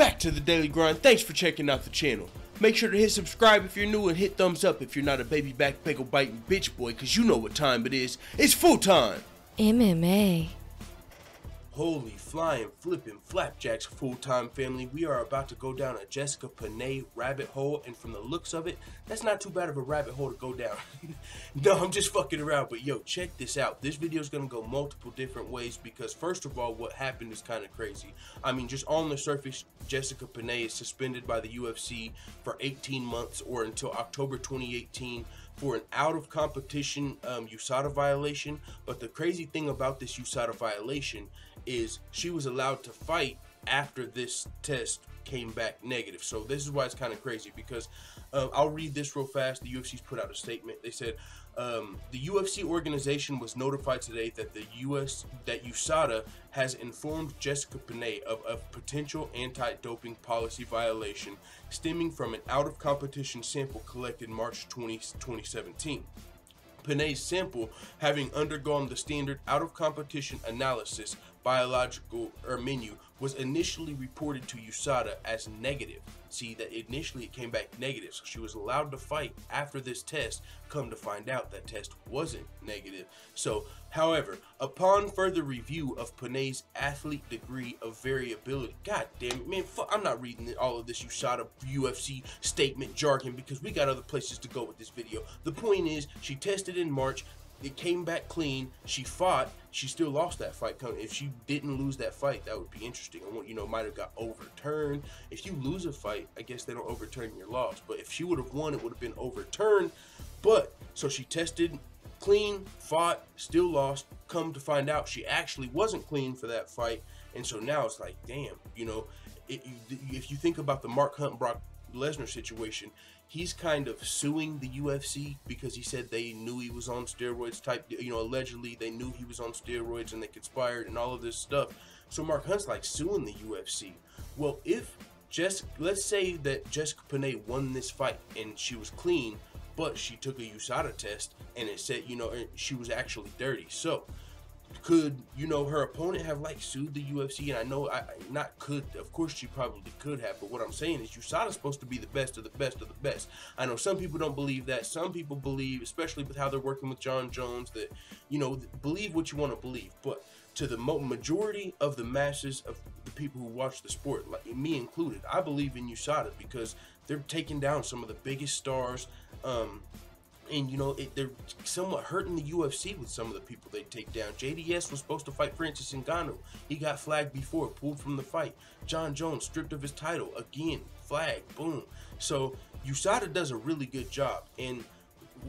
back to the Daily Grind. Thanks for checking out the channel. Make sure to hit subscribe if you're new and hit thumbs up if you're not a baby back pickle biting bitch boy, cause you know what time it is. It's full time. MMA. Holy flying flipping flapjacks, full-time family. We are about to go down a Jessica Penne rabbit hole, and from the looks of it, that's not too bad of a rabbit hole to go down. No, I'm just fucking around, but yo, check this out. This video is gonna go multiple different ways because first of all, what happened is kind of crazy. I mean, just on the surface, Jessica Penne is suspended by the UFC for 18 months or until October 2018 for an out-of-competition USADA violation. But the crazy thing about this USADA violation is she was allowed to fight after this test came back negative. So this is why it's kind of crazy, because I'll read this real fast. The UFC's put out a statement. They said the UFC organization was notified today that USADA has informed Jessica Penne of a potential anti-doping policy violation stemming from an out-of-competition sample collected March 2017. Penne's sample, having undergone the standard out-of-competition analysis biological menu, was initially reported to USADA as negative. See, that initially it came back negative, so she was allowed to fight after this test. Come to find out, that test wasn't negative. So, however, upon further review of Penne's athlete degree of variability, god damn it, man, I'm not reading all of this USADA UFC statement jargon because we got other places to go with this video. The point is, she tested in March. It came back clean. She fought. She still lost that fight. If she didn't lose that fight, that would be interesting. You know, might have got overturned. If you lose a fight, I guess they don't overturn your loss. But if she would have won, it would have been overturned. But so she tested clean, fought, still lost. Come to find out, she actually wasn't clean for that fight. And so now it's like, damn. You know, if you think about the Mark Hunt Brock Lesnar situation, he's kind of suing the UFC because he said they knew he was on steroids type, you know, allegedly they knew he was on steroids and they conspired and all of this stuff. So Mark Hunt's like suing the UFC. Well, if let's say that Jessica Penne won this fight and she was clean, but she took a USADA test and it said, you know, she was actually dirty. So could, you know, her opponent have like sued the UFC? And I know of course she probably could have, but what I'm saying is USADA's supposed to be the best of the best of the best. I know some people don't believe that. Some people believe, especially with how they're working with John Jones, that, you know, believe what you want to believe. But to the majority of the masses of the people who watch the sport, like me included, I believe in USADA because they're taking down some of the biggest stars. And, you know, they're somewhat hurting the UFC with some of the people they take down. JDS was supposed to fight Francis Ngannou. He got flagged before, pulled from the fight. John Jones stripped of his title. Again, flagged, boom. So USADA does a really good job. And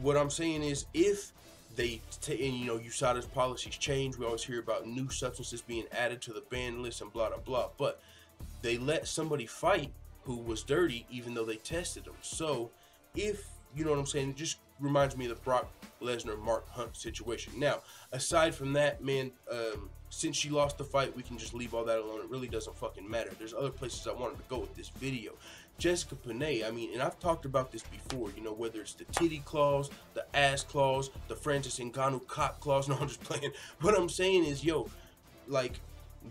what I'm saying is, if they, and you know, USADA's policies change, we always hear about new substances being added to the ban list and blah, blah, blah. But they let somebody fight who was dirty even though they tested them. So if, you know what I'm saying, it just reminds me of the Brock Lesnar Mark Hunt situation. Now, aside from that, man, since she lost the fight, we can just leave all that alone. It really doesn't fucking matter. There's other places I wanted to go with this video. Jessica Penne, I mean, and I've talked about this before, you know, whether it's the titty clause, the ass clause, the Francis Ngannou cop clause. No, I'm just playing. What I'm saying is, yo, like,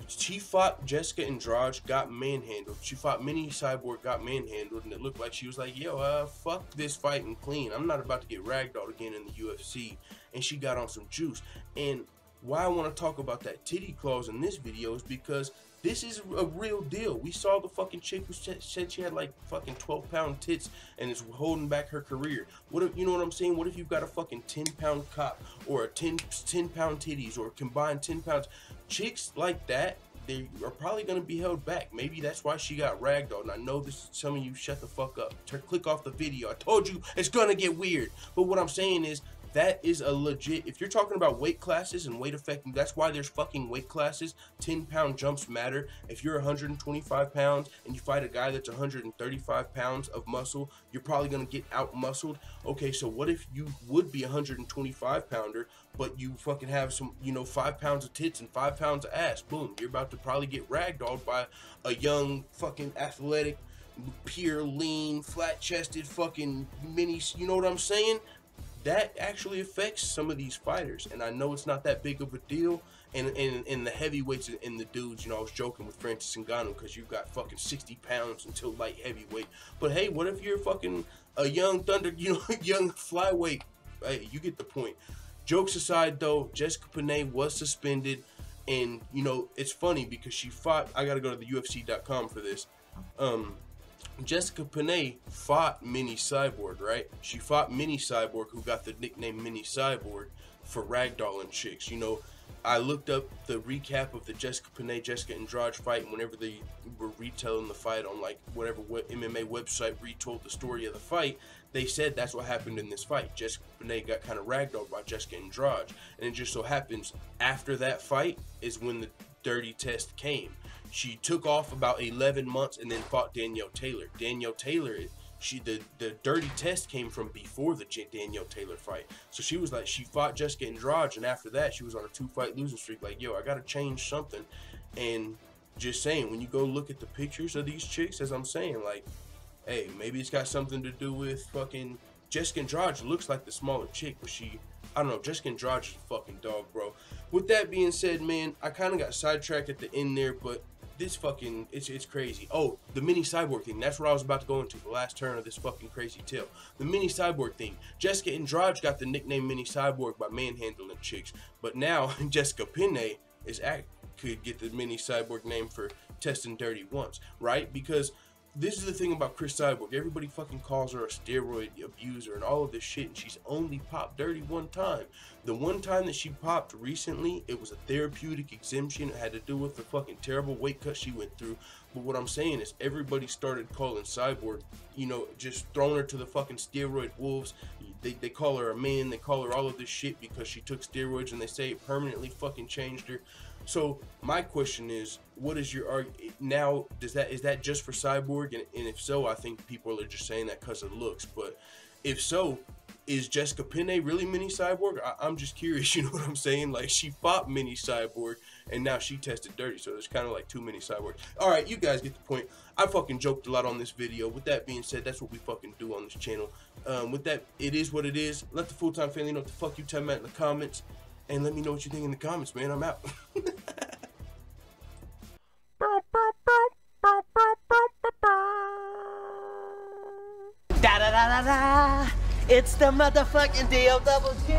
she fought Jessica Andrade, got manhandled. She fought Mini Cyborg, got manhandled, and it looked like she was like, yo, fuck this fight and clean. I'm not about to get ragdolled again in the UFC. And she got on some juice. And why I want to talk about that titty clause in this video is because this is a real deal. We saw the fucking chick who said she had like fucking 12-pound tits and is holding back her career. What if, you know what I'm saying? What if you've got a fucking 10-pound cop or a 10-pound titties or combined 10 pounds? Chicks like that, they are probably going to be held back. Maybe that's why she got ragdolled. And I know this, some of you shut the fuck up. Click off the video. I told you it's going to get weird. But what I'm saying is, that is a legit, if you're talking about weight classes and weight affecting, that's why there's fucking weight classes. 10-pound jumps matter. If you're 125 pounds and you fight a guy that's 135 pounds of muscle, you're probably going to get out muscled. Okay, so what if you would be a 125 pounder, but you fucking have some, you know, 5 pounds of tits and 5 pounds of ass? Boom, you're about to probably get ragdolled by a young fucking athletic, pure, lean, flat-chested fucking mini, you know what I'm saying? that actually affects some of these fighters. And I know it's not that big of a deal. And the heavyweights and the dudes, you know, I was joking with Francis Ngannou because you got fucking 60 pounds until light heavyweight. But hey, what if you're fucking a young thunder, you know, young flyweight? Hey, you get the point. Jokes aside, though, Jessica Penne was suspended. And, you know, it's funny because she fought, I got to go to the UFC.com for this. Jessica Penne fought Mini Cyborg, right? She fought Mini Cyborg, who got the nickname Mini Cyborg for ragdolling chicks. You know, I looked up the recap of the Jessica Penne, Jessica Andrade fight, and whenever they were retelling the fight on, like, whatever MMA website retold the story of the fight, they said that's what happened in this fight. Jessica Penne got kind of ragdolled by Jessica Andrade. And it just so happens, after that fight is when the dirty test came. She took off about 11 months and then fought Danielle Taylor. Danielle Taylor, the dirty test came from before the Danielle Taylor fight. So she was like, she fought Jessica Andrade, and after that, she was on a 2-fight losing streak. Like, yo, I gotta change something. And just saying, when you go look at the pictures of these chicks, as I'm saying, like, hey, maybe it's got something to do with fucking Jessica Andrade. Looks like the smaller chick, but I don't know, Jessica Andrade is a fucking dog, bro. With that being said, man, I kind of got sidetracked at the end there, but this fucking, it's crazy. Oh, the Mini Cyborg thing, that's what I was about to go into, the last turn of this fucking crazy tale. The Mini Cyborg thing. Jessica Andrade got the nickname Mini Cyborg by manhandling chicks, but now Jessica Penne could get the Mini Cyborg name for testing dirty once, right? Because this is the thing about Chris Cyborg. Everybody fucking calls her a steroid abuser and all of this shit, and she's only popped dirty one time. The one time that she popped recently, it was a therapeutic exemption. It had to do with the fucking terrible weight cut she went through. But what I'm saying is everybody started calling Cyborg, you know, just throwing her to the fucking steroid wolves. They call her a man. They call her all of this shit because she took steroids, and they say it permanently fucking changed her. So my question is, what is your argument now? Is that just for Cyborg? And if so, I think people are just saying that because of looks. But if so, is Jessica Penne really Mini Cyborg? I'm just curious. You know what I'm saying? Like, she fought Mini Cyborg, and now she tested dirty. So there's kind of like two Mini Cyborgs. All right, you guys get the point. I fucking joked a lot on this video. With that being said, that's what we fucking do on this channel. With that, it is what it is. Let the full-time family know what the fuck you tell me in the comments. And let me know what you think in the comments, man. I'm out. Da da da da da. It's the motherfucking D-O-double-G.